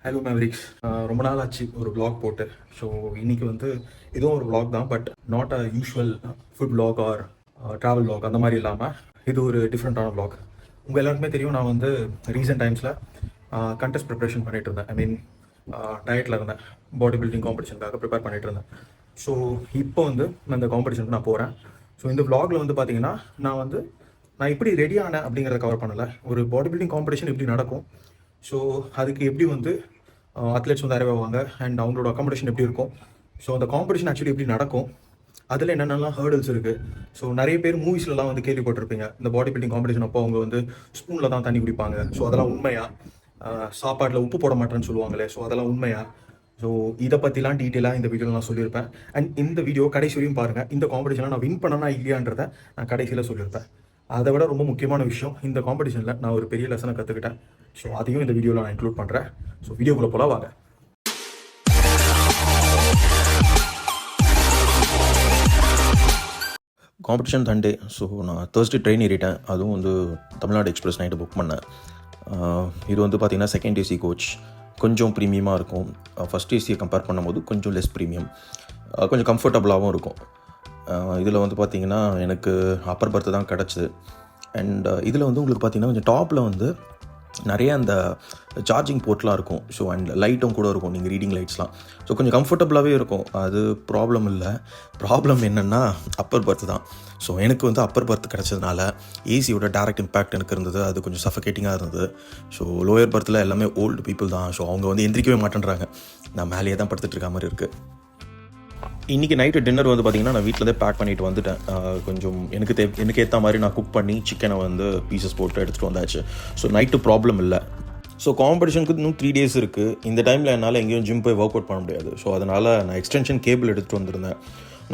Hello Mavericks. ரொம்ப நாள் ஆச்சு ஒரு vlog போட்டு. ஸோ இன்னைக்கு வந்து இதுவும் ஒரு vlog தான், but not a usual food vlog or travel vlog அந்த மாதிரி இல்லாமல் இது ஒரு டிஃப்ரெண்ட்டான vlog. உங்கள் எல்லாருக்குமே தெரியும், நான் வந்து ரீசெண்ட் டைம்ஸில் கண்டெஸ்ட் ப்ரிப்ரேஷன் பண்ணிகிட்டு இருந்தேன். ஐ மீன் டயட்டில் இருந்தேன், பாடி பில்டிங் காம்படிஷனுக்காக ப்ரிப்பேர் பண்ணிகிட்டு இருந்தேன். ஸோ இப்போ வந்து நான் இந்த காம்படிஷனுக்கு நான் போகிறேன். ஸோ இந்த vlogல வந்து பார்த்தீங்கன்னா நான் எப்படி ரெடி ஆனேன் அப்படிங்கிறத கவர் பண்ணலை. ஒரு பாடி பில்டிங் காம்படிஷன் எப்படி நடக்கும், ஸோ அதுக்கு எப்படி வந்து அத்லெட்ஸ் வந்து அறிவாங்க அண்ட் அவங்களோட அக்காமடேஷன் எப்படி இருக்கும், ஸோ அந்த காம்படிஷன் ஆக்சுவலி எப்படி நடக்கும், அதில் என்னென்னலாம் ஹேர்டல்ஸ் இருக்குது. ஸோ நிறைய பேர் மூவிஸ்லலாம் வந்து கேள்விப்பட்டிருப்பீங்க, இந்த பாடி பில்டிங் காம்படிஷன் அப்போ அவங்க வந்து ஸ்பூனில் தான் தண்ணி குடிப்பாங்க. ஸோ அதெல்லாம் உண்மையா? சாப்பாட்டில் உப்பு போட மாட்டேன்னு சொல்லுவாங்களே, ஸோ அதெல்லாம் உண்மையா? ஸோ இதை பற்றிலாம் டீட்டெயிலாக இந்த வீடியோவில் நான் சொல்லியிருப்பேன். அண்ட் இந்த வீடியோ கடைசி வரையும் பாருங்கள். இந்த காம்படிஷனில் நான் வின் பண்ணனா இல்லையான்றதை நான் கடைசியில் சொல்லியிருப்பேன். அதை விட ரொம்ப முக்கியமான விஷயம், இந்த காம்படிஷனில் நான் ஒரு பெரிய லெசனை கற்றுக்கிட்டேன். ஸோ அதையும் இந்த வீடியோவில் நான் இன்க்ளூட் பண்ணுறேன். ஸோ வீடியோக்குள்ளே போல வாங்க. Competition Sunday. ஸோ நான் தேர்ஸ்டே ட்ரெயின் ஏறிட்டேன். அதுவும் வந்து தமிழ்நாடு எக்ஸ்பிரஸ் நைட்டு புக் பண்ணேன். இது வந்து பார்த்திங்கன்னா செகண்ட் ஏசி கோச், கொஞ்சம் ப்ரீமியமாக இருக்கும். ஃபஸ்ட் ஏசியை கம்பேர் பண்ணும்போது கொஞ்சம் லெஸ் ப்ரீமியம், கொஞ்சம் கம்ஃபர்டபுளாகவும் இருக்கும். இதில் வந்து பார்த்திங்கன்னா எனக்கு அப்பர் பர்த்து தான் கிடச்சிது. அண்ட் இதில் வந்து உங்களுக்கு பார்த்திங்கன்னா கொஞ்சம் டாப்பில் வந்து நிறைய அந்த சார்ஜிங் போர்ட்லாம் இருக்கும். ஸோ அண்ட் லைட்டும் கூட இருக்கும், நீங்கள் ரீடிங் லைட்ஸ்லாம். ஸோ கொஞ்சம் கம்ஃபர்டபுளாகவே இருக்கும், அது ப்ராப்ளம் இல்லை. ப்ராப்ளம் என்னென்னா அப்பர் பர்த்து தான். ஸோ எனக்கு வந்து அப்பர் பர்த் கிடச்சதுனால ஏசியோட டேரக்ட் இம்பேக்ட் எனக்கு இருந்தது. அது கொஞ்சம் சஃபகேட்டிங்காக இருந்தது. ஸோ லோயர் பர்த்தில் எல்லாமே ஓல்டு பீப்புள் தான். ஸோ அவங்க வந்து எந்திரிக்கவே மாட்டேன்றாங்க. நான் மேலேயே தான் படுத்துட்டு இருக்க மாதிரி இருக்குது. இன்றைக்கி நைட்டு டின்னர் வந்து பார்த்திங்கன்னா நான் வீட்டில் பேக் பண்ணிட்டு வந்துட்டேன். கொஞ்சம் எனக்கு ஏற்ற மாதிரி நான் குக் பண்ணி சிக்கனை வந்து பீசஸ் போட்டு எடுத்துகிட்டு வந்தாச்சு. ஸோ நைட்டு ப்ராப்ளம் இல்லை. ஸோ காம்படிஷனுக்கு இன்னும் 3 days இருக்குது. இந்த டைமில் என்னால் எங்கேயும் ஜிம் போய் ஒர்க் அவுட் பண்ண முடியாது. ஸோ அதனால் நான் எக்ஸ்டென்ஷன் கேபிள் எடுத்துகிட்டு வந்திருந்தேன்.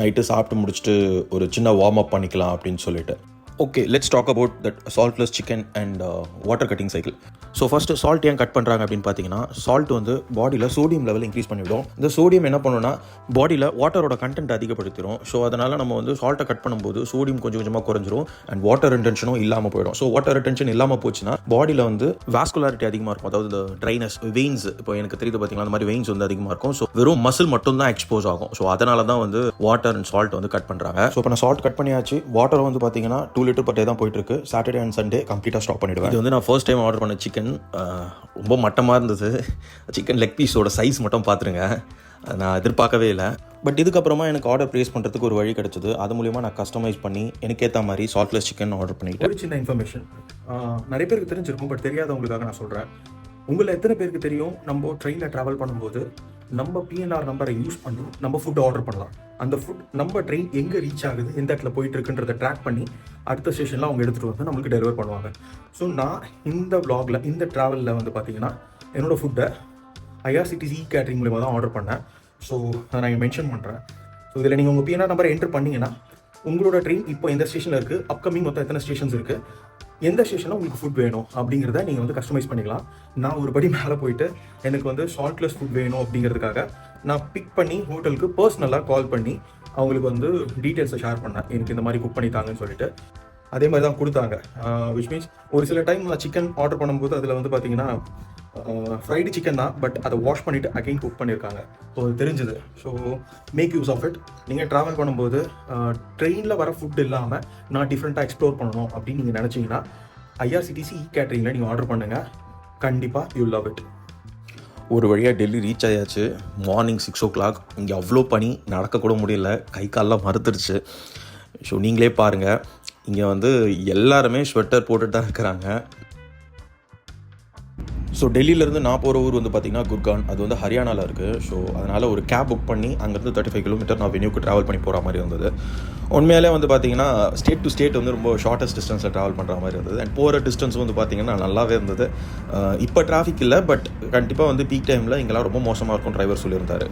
நைட்டு சாப்பிட்டு முடிச்சுட்டு ஒரு சின்ன வார்ம் அப் பண்ணிக்கலாம் அப்படின்னு சொல்லிட்டு. Okay, let's talk about that saltless chicken and water cutting cycle. So first salt ஏன் கட் பண்ணுறாங்க அப்படின்னு பார்த்தீங்கன்னா, சால்ட் வந்து பாடியில் சோடியம் லெவல் இன்க்ரீஸ் பண்ணிவிடும். இந்த சோடியம் என்ன பண்ணுன்னா பாடியில் வாட்டரோட கண்டென்ட் அதிகப்படுத்திடும். ஸோ அதனால் நம்ம வந்து சால்ட்டை கட் பண்ணும்போது சோடியம் கொஞ்சம் கொஞ்சமாக குறைஞ்சிரும் அண்ட் வாட்டர் ரிட்டென்ஷனும் இல்லாமல் போயிடும். ஸோ வாட்டர் ரிட்டென்ஷன் இல்லாமல் போச்சுன்னா பாடியில் வந்து வாஸ்குலாரிட்டி அதிகமாக இருக்கும். அதாவது ட்ரைனஸ், வெயின்ஸ், இப்போ எனக்கு தெரியுது பார்த்தீங்கன்னா அந்த மாதிரி வெயின்ஸ் வந்து அதிகமாக இருக்கும். ஸோ வெறும் மசில் மட்டும் தான் எக்ஸ்போஸ் ஆகும். ஸோ அதனால தான் வந்து வாட்டர் அண்ட் சால்ட் வந்து கட் பண்ணுறாங்க. ஸோ இப்போ நான் சால்ட் கட் பண்ணியாச்சு. வாட்டர் வந்து பார்த்தீங்கன்னா 2 liter பர் டே தான் போயிட்டு இருக்கு. சாட்டர்டே அண்ட் சண்டே கம்ப்ளீட்டாக ஸ்டாப் பண்ணிடுவேன். இது வந்து நான் ஃபர்ஸ்ட் டைம் ஆர்டர் பண்ண சிக்கன். ரொம்ப மட்டமாக இருந்தது. சிக்கன் லெக் பீஸோட சைஸ் மட்டும் பார்த்துருங்க, நான் எதிர்பார்க்கவே இல்லை. பட் இதுக்கப்புறமா எனக்கு ஆர்டர் ப்ளேஸ் பண்ணுறதுக்கு ஒரு வழி கிடச்சிது. அது மூலிமா நான் கஸ்டமைஸ் பண்ணி எனக்கு ஏற்ற மாதிரி சால்ட்லெஸ் சிக்கன் ஆர்டர் பண்ணிவிட்டேன். ஒரு சின்ன இன்ஃபர்மேஷன் நிறைய பேருக்கு தெரிஞ்சிருக்கும், பட் தெரியாதவங்களுக்காக நான் சொல்கிறேன். உங்களை எத்தனை பேருக்கு தெரியும், நம்ம ட்ரெயினில் ட்ராவல் பண்ணும்போது நம்ம பிஎன்ஆர் நம்பரை யூஸ் பண்ணி நம்ம ஃபுட் ஆர்டர் பண்ணலாம். அந்த ஃபுட் நம்ம ட்ரெயின் எங்கே ரீச் ஆகுது, எந்த இடத்துல போயிட்டு இருக்குன்றதை ட்ராக் பண்ணி அடுத்த ஸ்டேஷனில் அவங்க எடுத்துகிட்டு வந்து நம்மளுக்கு டெலிவர் பண்ணுவாங்க. ஸோ நான் இந்த vlogல இந்த ட்ராவலில் வந்து பார்த்தீங்கன்னா என்னோடய ஃபுட்டை ஐஆர்சிடிசி கேட்டரிங் மூலமாக தான் ஆர்டர் பண்ணேன். ஸோ அதை நான் மென்ஷன் பண்ணுறேன். ஸோ இதில் நீங்கள் உங்கள் பிஎன்ஆர் நம்பரை என்டர் பண்ணிங்கன்னா உங்களோட ட்ரெயின் இப்போ எந்த ஸ்டேஷனில் இருக்குது, அப்கமிங் மொத்தம் எத்தனை ஸ்டேஷன்ஸ் இருக்குது, எந்த ஸ்டேஷனில் உங்களுக்கு ஃபுட் வேணும் அப்படிங்கிறத நீங்கள் வந்து கஸ்டமைஸ் பண்ணிக்கலாம். நான் ஒரு படி மேலே போயிட்டு எனக்கு வந்து சால்ட்லெஸ் ஃபுட் வேணும் அப்படிங்கிறதுக்காக நான் பிக் பண்ணி ஹோட்டலுக்கு பர்சனலாக கால் பண்ணி அவங்களுக்கு வந்து டீட்டெயில்ஸை ஷேர் பண்ணேன், எனக்கு இந்த மாதிரி குக் பண்ணித்தாங்கன்னு சொல்லிட்டு. அதே மாதிரி தான் கொடுத்தாங்க. விச் மீன்ஸ் ஒரு சில டைம் நான் சிக்கன் ஆர்டர் பண்ணும்போது அதில் வந்து பார்த்தீங்கன்னா ஃப்ரைடு சிக்கன் தான், பட் அதை வாஷ் பண்ணிவிட்டு அகைன் குக் பண்ணியிருக்காங்க. ஸோ அது தெரிஞ்சுது. So make use of it. நீங்கள் ட்ராவல் பண்ணும்போது ட்ரெயினில் வர ஃபுட் இல்லாமல் நான் டிஃப்ரெண்ட்டாக எக்ஸ்ப்ளோர் பண்ணணும் அப்படின்னு நீங்கள் நினச்சிங்கன்னா ஐஆர்சிடிசி கேட்டரிங்கில் நீங்கள் ஆர்டர் பண்ணுங்கள். கண்டிப்பாக யூ லவ் இட். ஒரு வழியாக டெல்லி ரீச் ஆயாச்சு. Morning 6 o'clock. இங்கே அவ்வளோ பனி, நடக்கக்கூட முடியல, கை காலெலாம் மறுத்துருச்சு. ஸோ நீங்களே பாருங்கள், இங்கே வந்து எல்லாருமே ஸ்வெட்டர் போட்டுட்டு தான் இருக்கிறாங்க. ஸோ டெல்லியிலேருந்து நான் போகிற ஊர் வந்து பார்த்திங்கன்னா குர்கான். அது வந்து ஹரியானாவில் இருக்குது. ஸோ அதனால் ஒரு கேப் புக் பண்ணி அங்கேருந்து 35 kilometer நான் வென்யூக்கு ட்ராவல் பண்ணி போகிற மாதிரி இருந்தது. உண்மையிலே வந்து பார்த்திங்கன்னா ஸ்டேட் டு ஸ்டேட் வந்து ரொம்ப ஷார்ட்டஸ்ட் டிஸ்டன்ஸில் ட்ராவல் பண்ணுற மாதிரி இருந்தது. அண்ட் போகிற டிஸ்டன்ஸ் வந்து பார்த்திங்கன்னா நல்லாவே இருந்தது. இப்போ டிராஃபிக் இல்லை, பட் கண்டிப்பாக வந்து பீக் டைமில் இங்கெல்லாம் ரொம்ப மோசமாக இருக்கும் டிரைவர் சொல்லியிருந்தார்.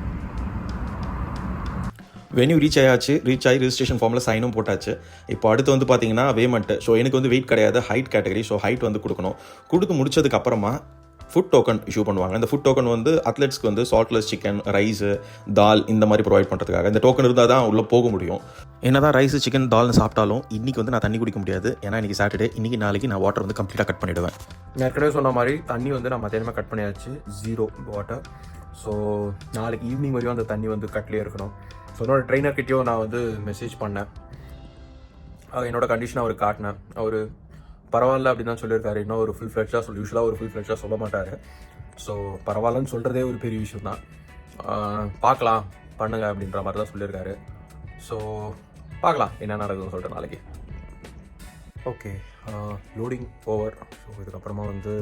வென்யூ ரீச் ஆகி ரிஜிஸ்ட்ரேஷன் ஃபார்மில் சைனும் போட்டாச்சு. இப்போ அடுத்து வந்து பார்த்திங்கன்னா பேமெண்ட்டு. ஸோ எனக்கு வந்து வெயிட் கிடையாது, ஹைட் கேட்டகரி. ஸோ ஹைட் வந்து கொடுக்கணும். கொடுத்து முடிச்சதுக்கப்புறமா ஃபுட் டோக்கன் இஷ்யூ பண்ணுவாங்க. இந்த ஃபுட் டோக்கன் வந்து அத்லெட்ஸ்க்கு வந்து சால்ட்லெஸ் சிக்கன், ரைஸு, தால் இந்த மாதிரி ப்ரொவைட் பண்ணுறதுக்காக. இந்த டோக்கன் இருந்தால் தான் உள்ளே போக முடியும். என்ன தான் ரைஸு, சிக்கன், தால்னு சாப்பிட்டாலும் இன்றைக்கி வந்து நான் தண்ணி குடிக்க முடியாது. ஏன்னா இன்றைக்கி சாட்டர்டே, இன்றைக்கி நாளைக்கு நான் வாட்டர் வந்து கம்ப்ளீட்டாக கட் பண்ணிவிடுவேன். ஏற்கனவே சொன்ன மாதிரி தண்ணி வந்து நான் மத்தியானமாக கட் பண்ணியாச்சு, 0 வாட்டர். ஸோ நாளைக்கு ஈவினிங் வரையும் அந்த தண்ணி வந்து கட்லேயே இருக்கணும். ஸோ என்னோடய ட்ரெயினர்கிட்டையும் நான் வந்து மெசேஜ் பண்ணேன், என்னோடய கண்டிஷன் அவருக்கு காட்டினேன். அவர் பரவாயில்ல அப்படின்னு தான் சொல்லியிருக்காரு. இன்னும் ஒரு ஃபுல் ஃப்ளெட்ஜாக யூஸ்வலாக ஒரு ஃபுல் ஃப்ளெட்ஜாக சொல்ல மாட்டார். ஸோ பரவாயில்லன்னு சொல்கிறதே ஒரு பெரிய விஷயம் தான். பார்க்கலாம் பண்ணுங்க அப்படின்ற மாதிரி தான் சொல்லியிருக்காரு. ஸோ பார்க்கலாம் என்ன நடக்குதுன்னு சொல்லிட்டு நாளைக்கு. Okay, loading over. ஸோ இதுக்கப்புறமா வந்து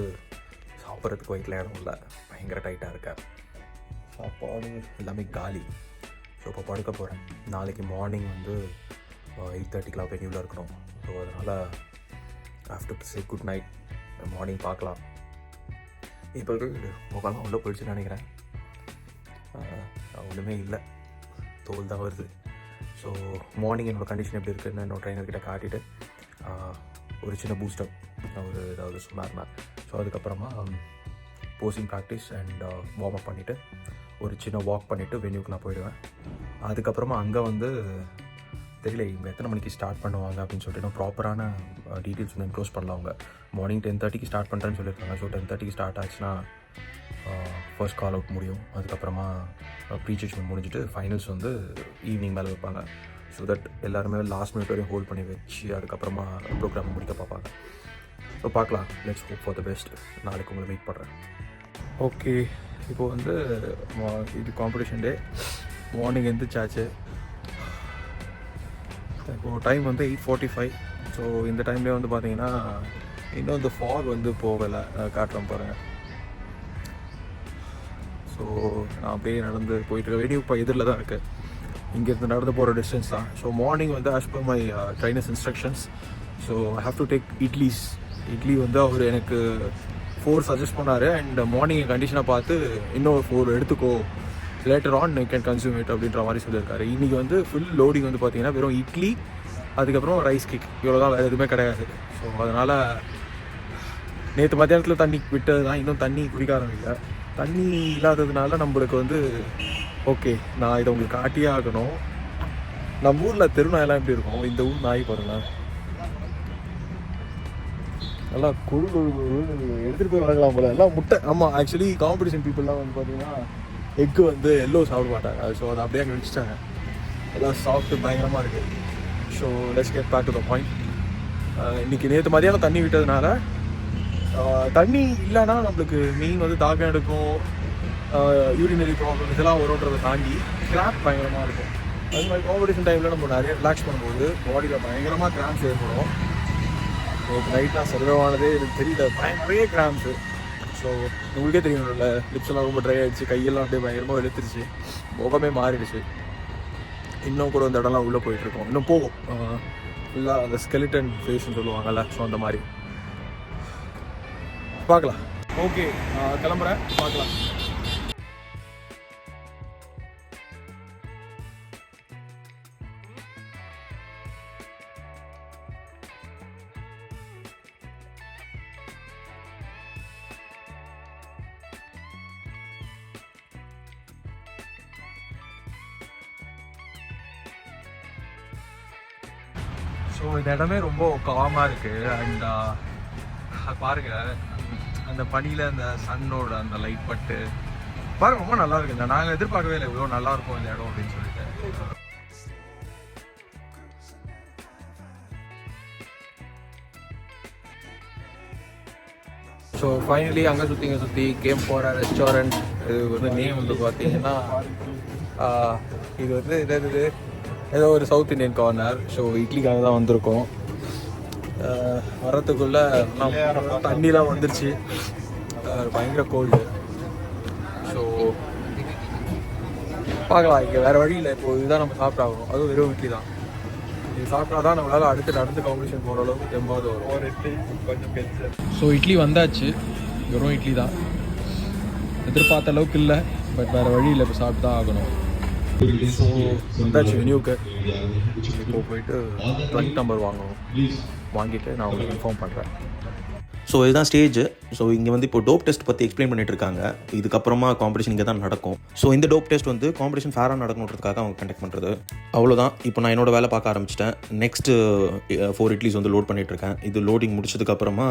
சாப்பிட்றதுக்கு வயிற்றில் இடம் இல்லை, பயங்கர டைட்டாக இருக்கார். சாப்பாடு எல்லாமே காலி. ஸோ இப்போ படுக்க போகிறேன். நாளைக்கு மார்னிங் வந்து 8:30 வென்யூவில் இருக்கணும். ஸோ அதனால் after to say good night. Morning பார்க்கலாம். இப்போ முகம்லாம் உள்ளே போயிடுச்சுன்னு நினைக்கிறேன். ஒன்றுமே இல்லை, தோல் தான் வருது. ஸோ மார்னிங் என்னோடய கண்டிஷன் எப்படி இருக்குதுன்னு என்னோடய ட்ரைனர்கிட்ட காட்டிட்டு ஒரு சின்ன பூஸ்டப் அவர் ஏதாவது சொன்னார்னா, ஸோ அதுக்கப்புறமா posing practice and warm up பண்ணிவிட்டு ஒரு சின்ன வாக் பண்ணிவிட்டு வென்யூக்கு நான் போயிடுவேன். அதுக்கப்புறமா அங்கே வந்து தெரியல இவங்க எத்தனை மணிக்கு ஸ்டார்ட் பண்ணுவாங்க அப்படின்னு சொல்லிட்டு இன்னும் ப்ராப்பரான டீட்டெயில்ஸ் வந்து க்ளோஸ் பண்ணலாம். அவங்க மார்னிங் 10:30 ஸ்டார்ட் பண்ணுறேன்னு சொல்லியிருக்காங்க. ஸோ 10:30 ஸ்டார்ட் ஆச்சுன்னா ஃபர்ஸ்ட் கால் அவுட் முடியும். அதுக்கப்புறமா ப்ரீ ஜட்ஜ்மெண்ட் முடிஞ்சுட்டு ஃபைனல்ஸ் வந்து ஈவினிங் மேலே வைப்பாங்க. ஸோ தட் எல்லாருமே லாஸ்ட் மினிட் வரையும் ஹோல்ட் பண்ணி வச்சு அதுக்கப்புறமா ப்ரோக்ராம் முடிக்க பார்ப்பாங்க. ஸோ பார்க்கலாம். Let's hope for the best. நாளைக்கு உங்களை வெயிட் பண்ணுறேன். ஓகே, இப்போது வந்து இது காம்படிஷன் டே. மார்னிங் எந்திரிச்சாச்சு. இப்போது டைம் வந்து 8:45. ஸோ இந்த டைம்லேயே வந்து பார்த்தீங்கன்னா இன்னும் இந்த ஃபாக் வந்து போகலை, காட்டுறேன் பாருங்கள். ஸோ நான் அப்படியே நடந்து போயிட்டுருக்கேன். வெடி இப்போ எதிரில் தான் இருக்குது, இங்கேருந்து நடந்து போகிற டிஸ்டன்ஸ் தான். ஸோ மார்னிங் வந்து as per my trainers instructions, so I have to take idli வந்து அவர் எனக்கு 4 சஜஸ்ட் பண்ணார். அண்ட் மார்னிங் கண்டிஷனை பார்த்து இன்னும் 4 எடுத்துக்கோ, later on you can consume it அப்படின்ற மாதிரி சொல்லியிருக்காரு. இன்றைக்கி வந்து ஃபுல் லோடிங் வந்து பார்த்தீங்கன்னா வெறும் இட்லி, அதுக்கப்புறம் ரைஸ் கேக், இவ்வளோ தான், வேறு எதுவுமே கிடையாது. ஸோ அதனால் நேற்று மத்தியானத்தில் தண்ணி விட்டது தான், இன்னும் தண்ணி குடிக்க ஆரம்பிக்கல. தண்ணி இல்லாததுனால நம்மளுக்கு வந்து ஓகே, நான் இதை உங்களுக்கு காட்டியே ஆகணும். நம்ம ஊரில் தெருநாயெல்லாம் எப்படி இருக்கும், இந்த ஊர் நாய் பாருங்கள், நல்லா கொழு எடுத்துகிட்டு போய் வாங்கலாம் போல. எல்லாம் முட்டை. ஆமாம், ஆக்சுவலி காம்படிஷன் பீப்புளெலாம் வந்து பார்த்தீங்கன்னா எக்கு வந்து எல்லோ சாப்பிட மாட்டாங்க. ஸோ அதை அப்படியே அங்கே வச்சுட்டாங்க. எல்லாம் சாப்பிட்டு பயங்கரமாக இருக்குது. So let's get back to the point. இன்றைக்கி நேற்று மதியானம் தண்ணி விட்டதுனால தண்ணி இல்லைன்னா நம்மளுக்கு மீன் வந்து தாக்கம் எடுக்கும், யூரினரி ப்ராப்ளம் இதெல்லாம் வரும்ன்றதை தாண்டி கிராம்ப் பயங்கரமாக இருக்கும். அது மாதிரி காம்படிஷன் டைமில் நம்ம நிறைய ரிலாக்ஸ் பண்ணும்போது பாடியில் பயங்கரமாக கிராம்ப்ஸ் ஏற்படும். ஸோ நைட்டாக சர்வேவானதே எனக்கு தெரியல, நிறைய கிராம்ஸு. ஸோ உங்களுக்கே தெரியும்ல, லிப்ஸ் எல்லாம் ரொம்ப ட்ரை ஆகிடுச்சு, கையெல்லாம் அப்படியே பயங்கரமாக இழுத்துருச்சு, முகமே மாறிடுச்சு. இன்னும் கூட அந்த இடம்லாம் உள்ளே போயிட்டுருக்கோம், இன்னும் போகும் ஃபுல்லாக அந்த ஸ்கெலிட்டன் ஃபேஸ்ன்னு சொல்லுவாங்கல்ல. ஸோ அந்த மாதிரி பார்க்கலாம். ஓகே, கிளம்புறேன், பார்க்கலாம். ஸோ இந்த இடமே ரொம்ப காமாக இருக்குது. அண்ட் பாருங்கள், அந்த பனியில் அந்த சன்னோட அந்த லைட் பட்டு பாருங்கள், ரொம்ப நல்லா இருக்குங்க. நாங்கள் எதிர்பார்க்கவே இல்லை இவ்வளோ நல்லாயிருக்கும் இந்த இடம் அப்படின்னு சொல்லிட்டு. ஸோ ஃபைனலி அங்கே சுற்றி கேம் போகிற ரெஸ்டாரண்ட். இது வந்து நேம் வந்து பார்த்தீங்கன்னா இது வந்து என்னது, ஏதோ ஒரு சவுத் இண்டியன் கார்னர். ஸோ இட்லிக்காக தான் வந்திருக்கோம். வரத்துக்குள்ளே தண்ணிலாம் வந்துருச்சு, பயங்கர கோல்டு. ஸோ பார்க்கலாம், இங்கே வேறு வழி இல்லை. இப்போது இதுதான் நம்ம சாப்பிட்டாகணும், அதுவும் வெறும் இட்லி தான். இது சாப்பிட்டா தான் நம்மளால் அடுத்து நடந்து காம்படிஷன் போகிற அளவுக்கு தெம்பாவது வரும். ஒரு இட்லி கொஞ்சம் பெருசு. ஸோ இட்லி வந்தாச்சு, வெறும் இட்லி தான், எதிர்பார்த்த அளவுக்கு இல்லை. பட் வேறு வழி இல்லை, இப்போ சாப்பிட்டு தான் ஆகணும். ஸோ வந்தாச்சு வென்யூக்கு. இப்போ போயிட்டு ஃப்ளைட் நம்பர் வாங்கணும், வாங்கிட்டு நான் உங்களுக்கு இன்ஃபார்ம் பண்ணுறேன். ஸோ இதுதான் ஸ்டேஜ். ஸோ இங்கே வந்து இப்போ டோப் டெஸ்ட் பற்றி எக்ஸ்பிளைன் பண்ணிட்டு இருக்காங்க. இதுக்கப்புறமா காம்படிஷன் இங்கே தான் நடக்கும். ஸோ இந்த டோப் டெஸ்ட் வந்து காம்படிஷன் ஃபேராக நடக்கணுன்றதுக்காக அவங்க கண்டக்ட் பண்ணுறது. அவ்வளோதான். இப்போ நான் என்னோட வேலை பார்க்க ஆரம்பிச்சிட்டேன். நெக்ஸ்ட்டு 4 இட்லிஸ் வந்து லோட் பண்ணிகிட்ருக்கேன். இது லோடிங் முடிச்சதுக்கப்புறமா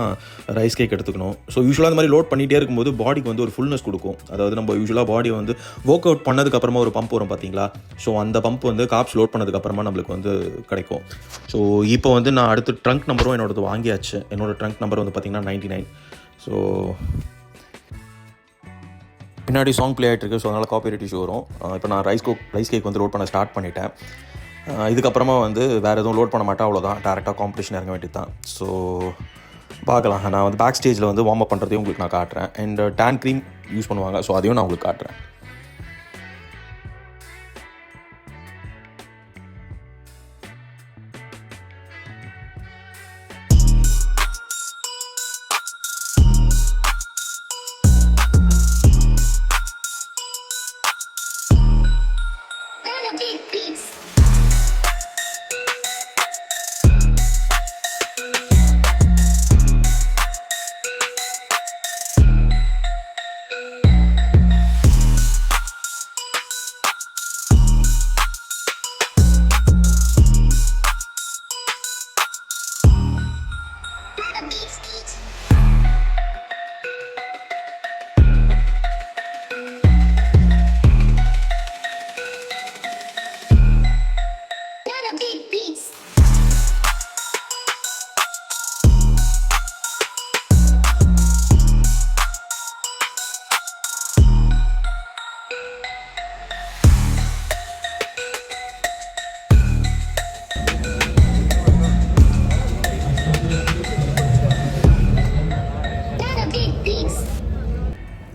ரைஸ் கேக் எடுத்துக்கணும். ஸோ யூஸ்வலாக அந்த மாதிரி லோட் பண்ணிகிட்டே இருக்கும்போது பாடிக்கு வந்து ஒரு ஃபுல்னஸ் கொடுக்கும். அதாவது நம்ம யூஸ்வலாக பாடியை வந்து ஒர்க் அவுட் பண்ணதுக்கப்புறமா ஒரு பம்ப் வரும் பார்த்தீங்களா. ஸோ அந்த பம்ப் வந்து காப்ஸ் லோட் பண்ணதுக்கப்புறமா நம்மளுக்கு வந்து கிடைக்கும். ஸோ இப்போ வந்து நான் அடுத்து ட்ரங்க் நம்பரும் என்னோடது வாங்கியாச்சு. என்னோட ட்ரங்க் நம்பர் வந்து பார்த்திங்கன்னா 99. ஸோ பின்னாடி சாங் ப்ளே ஆகிட்டு இருக்கு. ஸோ அதனால் காப்பிரைட் இஷ்யூ வரும். இப்போ நான் ரைஸ் கேக் வந்து லோட் பண்ண ஸ்டார்ட் பண்ணிட்டேன். இதுக்கப்புறமா வந்து வேறு எதுவும் லோட் பண்ண மாட்டேன். அவ்வளோதான், டேரெக்டாக காம்படிஷன் இறங்க வேண்டியது தான். ஸோ பார்க்கலாம். நான் வந்து பேக் ஸ்டேஜில் வந்து வார்ம் அப் பண்ணுறதையும் உங்களுக்கு நான் காட்டுறேன். அண்ட் டேன் க்ரீம் யூஸ் பண்ணுவாங்க. ஸோ அதையும் நான் உங்களுக்கு காட்டுறேன்.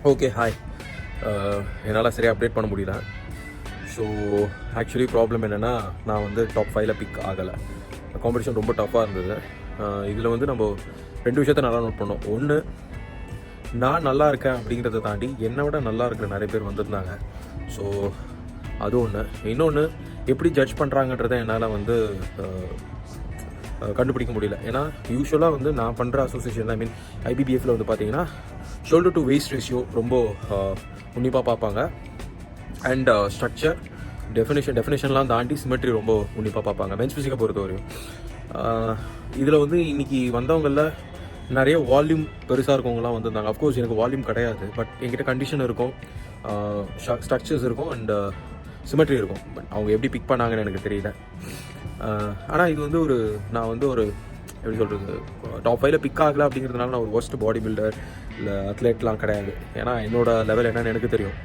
Okay, hi. என்னால் சரியாக அப்டேட் பண்ண முடியல. ஸோ ஆக்சுவலி ப்ராப்ளம் என்னென்னா, நான் வந்து டாப் 5ல் பிக் ஆகலை. காம்படிஷன் ரொம்ப டஃப்பாக இருந்தது. இதில் வந்து நம்ம 2 விஷயத்த நல்லா நோட் பண்ணோம். ஒன்று, நான் நல்லா இருக்கேன் அப்படிங்கிறத தாண்டி என்னை விட நல்லா இருக்கிற நிறைய பேர் வந்திருந்தாங்க. ஸோ அது ஒன்று. இன்னொன்று, எப்படி ஜட்ஜ் பண்ணுறாங்கன்றதை என்னால் வந்து கண்டுபிடிக்க முடியல. ஏன்னா யூஸ்வலாக வந்து நான் பண்ணுற அசோசியேஷன், ஐ மீன் ஐபிபிஎஃப்ல வந்து பார்த்தீங்கன்னா ஷோல்டர் டு வெயிஸ்ட் ரேஷியோ ரொம்ப உன்னிப்பாக பார்ப்பாங்க. அண்ட் ஸ்ட்ரக்சர், டெஃபினேஷன்லாம் தாண்டி சிமெட்ரி ரொம்ப உன்னிப்பாக பார்ப்பாங்க பெஞ்ச் ஃபிசிக்கை பொறுத்த வரையும். இதில் வந்து இன்றைக்கி வந்தவங்களில் நிறைய வால்யூம் பெருசாக இருக்கவங்களாம் வந்திருந்தாங்க. அஃப்கோர்ஸ் எனக்கு வால்யூம் கிடையாது, பட் என்கிட்ட கண்டிஷன் இருக்கும், ஸ்ட்ரக்சர்ஸ் இருக்கும், அண்ட் சிமெட்ரி இருக்கும். பட் அவங்க எப்படி பிக் பண்ணாங்கன்னு எனக்கு தெரியல. ஆனால் இது வந்து நான் வந்து எப்படி சொல்கிறது, டாப் 5ல் பிக் ஆகலை அப்படிங்கிறதுனால நான் ஒரு ஒர்ஸ்ட் பாடி பில்டர் இல்லை அத்லெட்லாம் கிடையாது. ஏன்னா என்னோடய லெவல் என்னன்னு எனக்கு தெரியும்.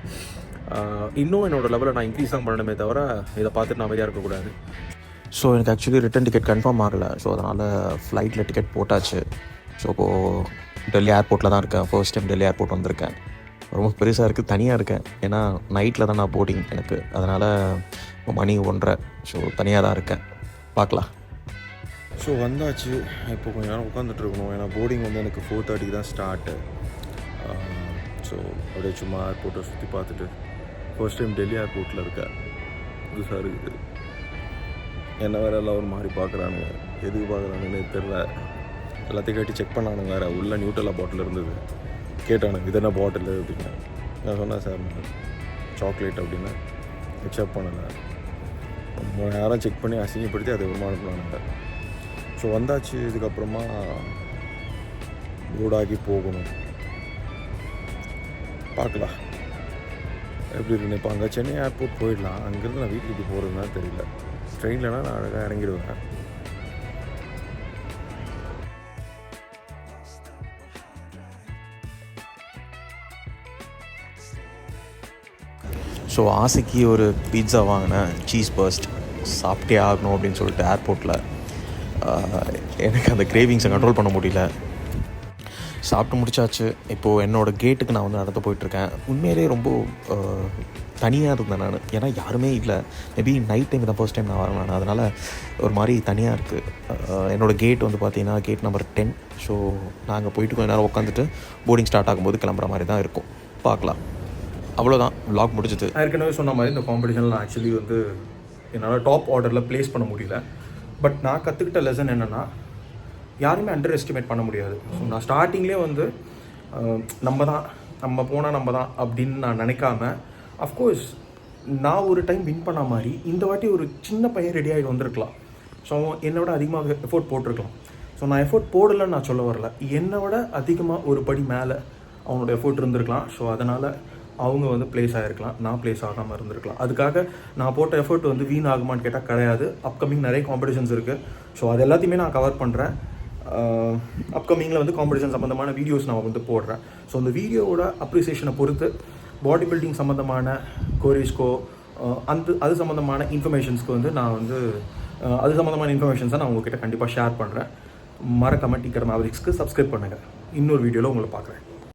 இன்னும் என்னோடய லெவலை நான் இன்க்ரீஸ் தான் பண்ணணுமே தவிர இதை பார்த்துட்டு நான் அமைதியாக இருக்கக்கூடாது. ஸோ எனக்கு ஆக்சுவலி ரிட்டன் டிக்கெட் கன்ஃபார்ம் ஆகலை. ஸோ அதனால் ஃப்ளைட்டில் டிக்கெட் போட்டாச்சு. ஸோ இப்போது டெல்லி ஏர்போர்ட்டில் தான் இருக்கேன். ஃபர்ஸ்ட் டைம் டெல்லி ஏர்போர்ட் வந்திருக்கேன். ரொம்ப பெருசாக இருக்குது, தனியாக இருக்கேன். ஏன்னா நைட்டில் தான் நான் போர்டிங் எனக்கு, அதனால் மணி 1:30. ஸோ தனியாக தான் இருக்கேன். பார்க்கலாம். ஸோ வந்தாச்சு. இப்போ கொஞ்ச நேரம் உட்காந்துட்டு இருக்கணும். ஏன்னா போர்டிங் வந்து எனக்கு 4:30 தான் ஸ்டார்ட்டு. ஸோ அப்படியே சும்மா ஏர்போர்ட்டை சுற்றி பார்த்துட்டு, ஃபர்ஸ்ட் டைம் டெல்லி ஏர்போர்ட்டில் இருக்கேன். புதுசாக இருக்குது. என்ன வேறு எல்லாம் ஒரு மாதிரி பார்க்குறானுங்க. எதுக்கு பார்க்குறானுங்கன்னே தெரில. எல்லாத்தையும் கேட்டு செக் பண்ணானுங்க. வேறு உள்ள நியூட்ரலா பாட்டில் இருந்தது. கேட்டானுங்க, இது என்ன பாட்டில் அப்படின்னா. நான் சொன்னேன், சார் சாக்லேட் அப்படின்னு. அக்செப்ட் பண்ணலை. ரொம்ப நேரம் செக் பண்ணி அசிங்கப்படுத்தி அதை ஒரு அனுப்புனானுங்க. ஸோ வந்தாச்சு. இதுக்கப்புறமா லோடாகி போகணும். பார்க்கலாம் எப்படி இருக்குன்னு. இப்போ அங்கே சென்னை ஏர்போர்ட் போயிடலாம். அங்கேருந்து நான் வீட்டுக்கு எப்படி போகிறதுன்னு தெரியல. ட்ரெயின்லனா நான் அழகாக இறங்கிடுவேன். ஸோ ஆசைக்கு ஒரு பீட்சா வாங்கினேன், சீஸ் பர்ஸ்ட். சாப்பிட்டே ஆகணும் அப்படின்னு சொல்லிட்டு ஏர்போர்ட்டில். எனக்கு அந்த கிரேவிங்ஸை கண்ட்ரோல் பண்ண முடியல. சாப்பிட்டு முடிச்சாச்சு. இப்போது என்னோடய கேட்டுக்கு நான் வந்து நடந்து போயிட்டுருக்கேன். உண்மையிலே ரொம்ப தனியாக இருந்தேன் நான். ஏன்னா யாருமே இல்லை. மேபி நைட் டைம் தான் ஃபர்ஸ்ட் டைம் நான் வரேன் நான். அதனால் ஒரு மாதிரி தனியாக இருக்குது. என்னோடய கேட் வந்து பார்த்தீங்கன்னா கேட் நம்பர் 10. ஸோ நாங்கள் போயிட்டு கொஞ்சம் நேரம் உட்காந்துட்டு போர்டிங் ஸ்டார்ட் ஆகும்போது கிளம்புற மாதிரி தான் இருக்கும். பார்க்கலாம். அவ்வளோதான், விளாக் முடிஞ்சது. ஏற்கனவே சொன்ன மாதிரி இந்த காம்படிஷனில் நான் ஆக்சுவலி வந்து என்னால் டாப் ஆர்டரில் ப்ளேஸ் பண்ண முடியல. பட் நான் கற்றுக்கிட்ட லெசன் என்னென்னா, யாருமே அண்டர் எஸ்டிமேட் பண்ண முடியாது. ஸோ நான் ஸ்டார்டிங்லேயே வந்து நம்ம போனால் அப்படின்னு நான் நினைக்காம, அஃப்கோர்ஸ் நான் ஒரு டைம் வின் பண்ண மாதிரி இந்த வாட்டி ஒரு சின்ன பையன் ரெடி ஆகிட்டு வந்திருக்கலாம். ஸோ அவன் என்னை விட அதிகமாக எஃபோர்ட் போட்டிருக்கலாம். ஸோ நான் எஃபோர்ட் போடலைன்னு நான் சொல்ல வரல, என்னை விட அதிகமாக ஒரு படி மேலே அவனோட எஃபோர்ட் இருந்திருக்கலாம். ஸோ அதனால் அவங்க வந்து ப்ளேஸ் ஆகிருக்கலாம், நான் ப்ளேஸ் ஆகாமல் இருந்திருக்கலாம். அதுக்காக நான் போட்ட எஃபோர்ட் வந்து வீண் ஆகுமான்னு கேட்டால் கிடையாது. அப்கமிங் நிறைய காம்படிஷன்ஸ் இருக்குது. ஸோ அது எல்லாத்தையுமே நான் கவர் பண்ணுறேன். அப்கமிங்கில் வந்து காம்படிஷன் சம்மந்தமான வீடியோஸ் நான் வந்து போடுறேன். ஸோ அந்த வீடியோவோட அப்ரிசியேஷனை பொறுத்து பாடி பில்டிங் சம்மந்தமான கோரிஸ்கோ அது சம்மந்தமான இன்ஃபர்மேஷன்ஸ்க்கு வந்து நான் வந்து அது சம்மந்தமான இன்ஃபர்மேஷன்ஸை நான் உங்ககிட்ட கண்டிப்பாக ஷேர் பண்ணுறேன். மறக்காம டிக்கெட் மேவரிக்ஸ்க்கு சப்ஸ்கிரைப் பண்ணுங்கள். இன்னொரு வீடியோவில் உங்களை பார்க்குறேன்.